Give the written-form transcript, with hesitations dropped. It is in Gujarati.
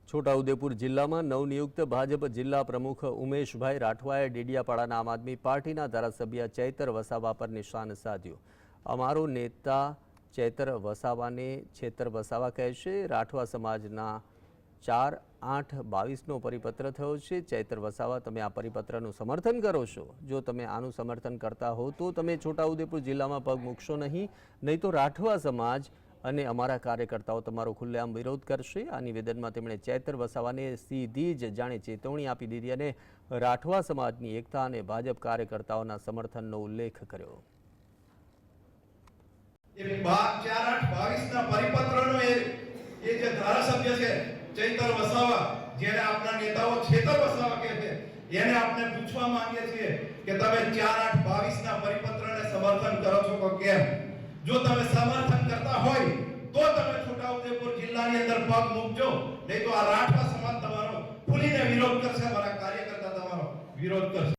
છોટાઉદેપુર જિલ્લામાં નવનિયુક્ત ભાજપ જિલ્લા પ્રમુખ ઉમેશભાઈ રાઠવાએ ડેડિયાપાડાના આમ આદમી પાર્ટીના ધારાસભ્ય ચૈતર વસાવા પર નિશાન સાધ્યું। અમારો નેતા ચૈતર વસાવાને છેતર વસાવા કહે છે। રાઠવા સમાજના 4/8/22નો પરિપત્ર થયો છે। ચૈતર વસાવા, તમે આ પરિપત્રનું સમર્થન કરો છો? જો તમે આનું સમર્થન કરતા હો તો તમે છોટાઉદેપુર જિલ્લામાં પગ મૂકશો નહીં તો રાઠવા સમાજ અને અમારા કાર્યકર્તાઓ તમારો ખુલ્લેઆમ વિરોધ કરશે। આ નિવેદનમાં તેમણે ચૈતર વસાવાને સીધી જ જાણે ચેતવણી આપી દીધી અને રાઠવા સમાજની એકતા અને ભાજપ કાર્યકર્તાઓના સમર્થનનો ઉલ્લેખ કર્યો। 4/8/22ના પરિપત્રનો એ જે ધારાસભ્ય છે ચૈતર વસાવા, જેને આપણા નેતાઓ છેતર વસાવા કહે છે, એને આપણે પૂછવા માંગીએ છીએ કે તમે 4/8/22ના પરિપત્રને સમર્થન કરો છો કે કેમ? જો તમે સમર્થન કરતા હોય તો તમે છોટાઉદેપુર જિલ્લાની અંદર પગ મૂકજો, નહીં તો આ રાઠવા સમાજ તમારો ખુલીને વિરોધ કરશે, અમારા કાર્યકર્તા તમારો વિરોધ કરશે।